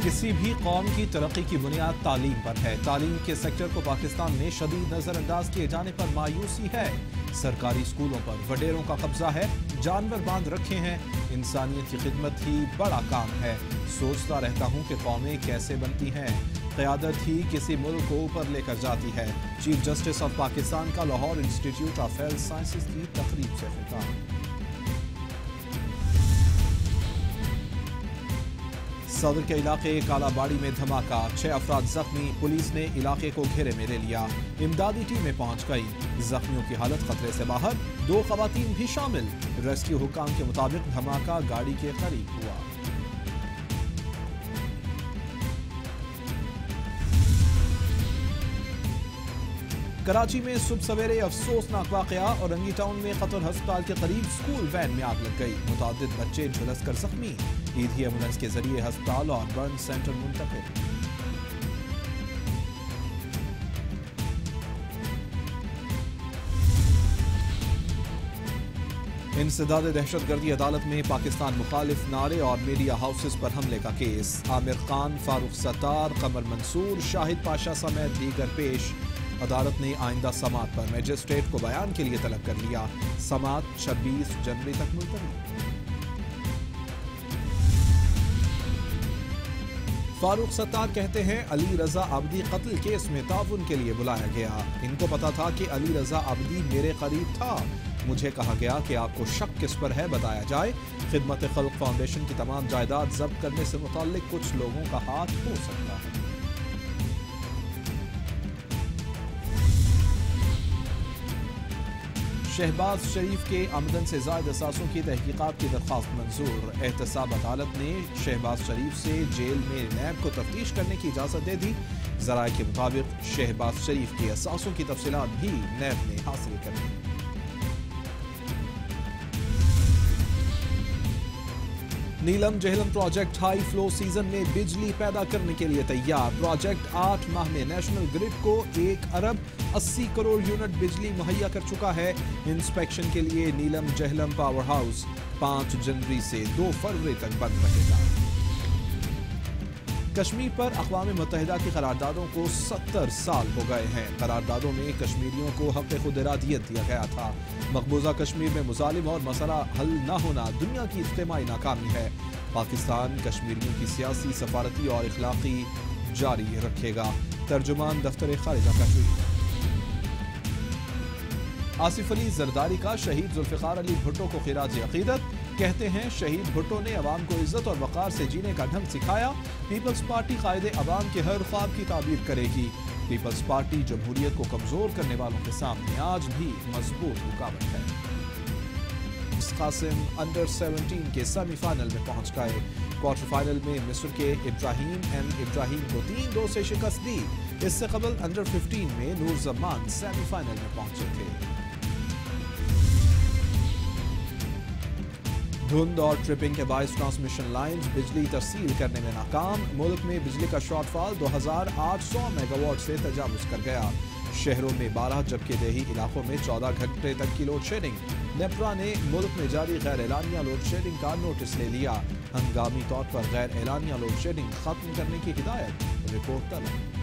کسی بھی قوم کی ترقی کی بنیاد تعلیم پر ہے۔ تعلیم کے سیکٹر کو پاکستان میں شدید نظر انداز کیے جانے پر مایوسی ہے۔ سرکاری اسکولوں پر وڈیروں کا قبضہ ہے، جانور باندھ رکھے ہیں۔ انسانیت کی خدمت ہی بڑا کام ہے۔ سوچتا رہتا ہوں کہ قومیں کیسے بنتی ہیں۔ قیادت ہی کسی ملک کو اوپر لے کر جاتی ہے۔ چیف جسٹس آف پاکستان کا Lahore institute of health sciences کی تقریب سے خطاب۔ صدر کے علاقے کالا باڑی میں دھماکہ، 6 افراد زخمی، پولیس نے علاقے کو گھیرے میں لے لیا۔ امدادی ٹیمیں پہنچ گئی، زخمیوں کی حالت خطرے سے باہر، 2 خواتین بھی شامل۔ ریسکیو حکام کے مطابق دھماکہ گاڑی کے قریب ہوا۔ کراچی میں صبح سویرے افسوسناک واقعہ، اورنگی ٹاؤن میں قطر ہسپتال کے قریب اسکول وین میں آگ لگ گئی، متعدد بچے جھلس کر زخمی، ایدھی ایمبولینس کے ذریعے ہسپتال اور برن سینٹر منتقل۔ انسداد دہشت گردی عدالت میں پاکستان مخالف نعرے اور میڈیا ہاؤسز پر حملے کا کیس، عامر خان، فاروق ستار، قمر منصور، شاہد پاشا سمیت دیگر پیش۔ عدالت نے آئندہ سماعت پر میجسٹریٹ کو بیان کے لیے طلب کر لیا، سماعت 26 جنوری تک ملتوی۔ فاروق ستار کہتے ہیں علی رضا عابدی قتل کیس میں تعاون کے لیے بلایا گیا، ان کو پتا تھا کہ علی رضا عابدی میرے قریب تھا، مجھے کہا گیا کہ آپ کو شک کس پر ہے بتایا جائے، خدمت خلق فاؤنڈیشن کی تمام جائیداد ضبط کرنے سے متعلق کچھ لوگوں کا ہاتھ ہو سکتا ہے۔ شہباز شریف کے آمدن سے زائد اثاثوں کی تحقیقات کی درخواست منظور، احتساب عدالت نے شہباز شریف سے جیل میں نیب کو تفتیش کرنے کی اجازت دے دی، ذرائع کے مطابق شہباز شریف کے اثاثوں کی تفصیلات بھی نیب نے حاصل کر لی۔ Neelum Jhelum project high flow season میں بجلی پیدا کرنے کے لیے تیار، پروجیکٹ 8 ماہ میں نیشنل گرڈ کو 1 ارب 80 کروڑ یونٹ بجلی مہیا کر چکا ہے۔ انسپیکشن کے لیے نیلم جہلم پاور ہاؤس 5 جنوری سے 2 فروری تک بند رہے گا۔ کشمیر پر اقوام متحدہ کی قراردادوں کو 70 سال ہو گئے ہیں، قراردادوں میں کشمیریوں کو حق خود ارادیت دیا گیا تھا۔ مقبوضہ کشمیر میں مظالم اور مسئلہ حل نہ ہونا دنیا کی اجتماعی ناکامی ہے۔ پاکستان کشمیریوں کی سیاسی، سفارتی اور اخلاقی جاری رکھے گا، ترجمان دفتر خارجہ کا ٹویٹ۔ آصف علی زرداری کا شہید ذوالفقار علی بھٹو کو خراج عقیدت، کہتے ہیں شہید بھٹو نے عوام کو عزت اور وقار سے جینے کا ڈھنگ سکھایا، پیپلز پارٹی قائد عوام کے ہر خواب کی تعبیر کرے گی، پیپلز پارٹی جمہوریت کو کمزور کرنے والوں کے سامنے آج بھی مضبوط رکاوٹ ہے۔ قاسم انڈر 17 کے سیمی فائنل میں پہنچ گئے، کوارٹر فائنل میں مصر کے ابراہیم ابراہیم کو 3-2 سے شکست دی، اس سے قبل انڈر 15 میں نور زمان سیمی فائنل میں پہنچے تھے۔ دھند اور ٹرپنگ کے باعث ٹرانسمیشن لائنز بجلی ترسیل کرنے میں ناکام، ملک میں بجلی کا شارٹ فال 2800 میگا واٹ سے تجاوز کر گیا، شہروں میں 12 جبکہ دیہی علاقوں میں 14 گھنٹے تک کی لوڈ شیڈنگ، نیپرا نے ملک میں جاری غیر اعلانیہ لوڈ شیڈنگ کا نوٹس لے لیا، ہنگامی طور پر غیر اعلانیہ لوڈ شیڈنگ ختم کرنے کی ہدایت، رپورٹ طلب۔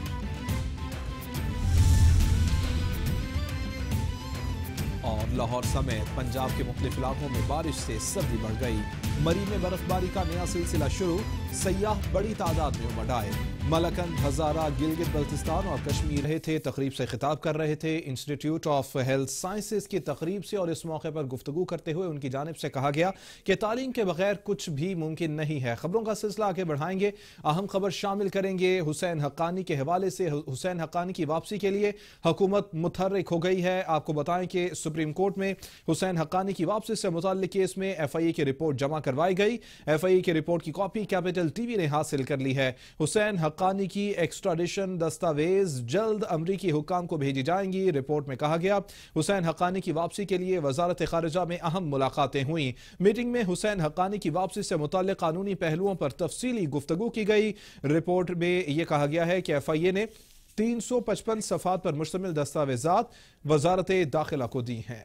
اور لاہور سمیت پنجاب کے مختلف علاقوں میں بارش سے سردی بڑھ گئی، مری میں برف باری کا نیا سلسلہ شروع، سیاح بڑی تعداد میں امڈ آئے، ملکند، ہزارہ، گلگت بلتستان اور کشمیر رہے تھے، تقریب سے خطاب کر رہے تھے۔ انسٹیٹیوٹ آف ہیلتھ سائنسز کی تقریب سے اور اس موقع پر گفتگو کرتے ہوئے ان کی جانب سے کہا گیا کہ تعلیم کے بغیر کچھ بھی ممکن نہیں ہے۔ خبروں کا سلسلہ آگے بڑھائیں گے، اہم خبر شامل کریں گے حسین حقانی کے حوالے سے۔ حسین حقانی کی واپسی کے لیے حکومت متحرک ہو گئی ہے۔ آپ کو بتائیں کہ سپریم کورٹ میں حسین حقانی کی واپسی سے متعلق کیس میں ایف آئی اے کی رپورٹ جمع کروائی گئی، ایف آئی اے کی رپورٹ کی کاپی کیپٹل ٹی وی نے حاصل کر لی ہے۔ حسین حقانی کی ایکسٹراڈیشن دستاویز جلد امریکی حکام کو بھیجی جائیں گی، رپورٹ میں کہا گیا۔ حسین حقانی کی واپسی کے لیے وزارت خارجہ میں اہم ملاقاتیں ہوئیں، میٹنگ میں حسین حقانی کی واپسی سے متعلق قانونی پہلوؤں پر تفصیلی گفتگو کی گئی۔ رپورٹ میں یہ کہا گیا ہے کہ ایف آئی اے نے 355 صفحات پر مشتمل دستاویزات وزارت داخلہ کو دی ہیں۔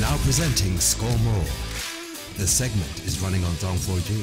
Now presenting Score More. The segment is running on Zone 4G.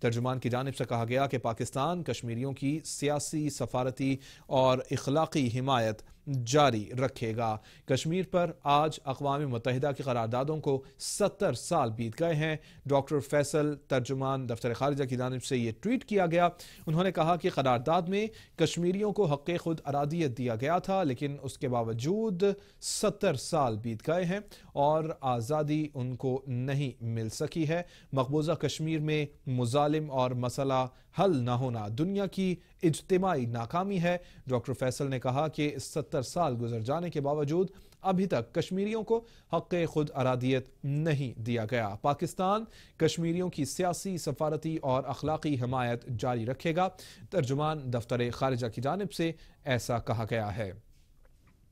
ترجمان کی جانب سے کہا گیا کہ پاکستان کشمیریوں کی سیاسی، سفارتی اور اخلاقی حمایت جاری رکھے گا۔ کشمیر پر آج اقوام متحدہ کی قراردادوں کو 70 سال بیت گئے ہیں۔ ڈاکٹر فیصل، ترجمان دفتر خارجہ کی جانب سے یہ ٹویٹ کیا گیا۔ انہوں نے کہا کہ قرارداد میں کشمیریوں کو حق خود ارادیت دیا گیا تھا، لیکن اس کے باوجود 70 سال بیت گئے ہیں اور آزادی ان کو نہیں مل سکی ہے۔ مقبوضہ کشمیر میں مظالم اور مسئلہ حل نہ ہونا دنیا کی اجتماعی ناکامی ہے۔ ڈاکٹر فیصل نے کہا کہ 70 سال گزر جانے کے باوجود ابھی تک کشمیریوں کو حق خود ارادیت نہیں دیا گیا۔ پاکستان کشمیریوں کی سیاسی، سفارتی اور اخلاقی حمایت جاری رکھے گا۔ ترجمان دفتر خارجہ کی جانب سے ایسا کہا گیا ہے۔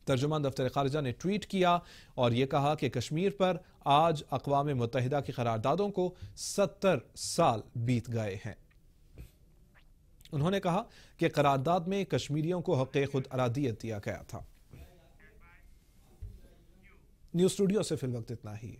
ترجمان دفتر خارجہ نے ٹویٹ کیا اور یہ کہا کہ کشمیر پر آج اقوام متحدہ کی قراردادوں کو 70 سال بیت گئے ہیں۔ انہوں نے کہا کہ قرارداد میں کشمیریوں کو حق خود ارادیت دیا گیا تھا۔ نیوز اسٹوڈیو سے فی الوقت اتنا ہی۔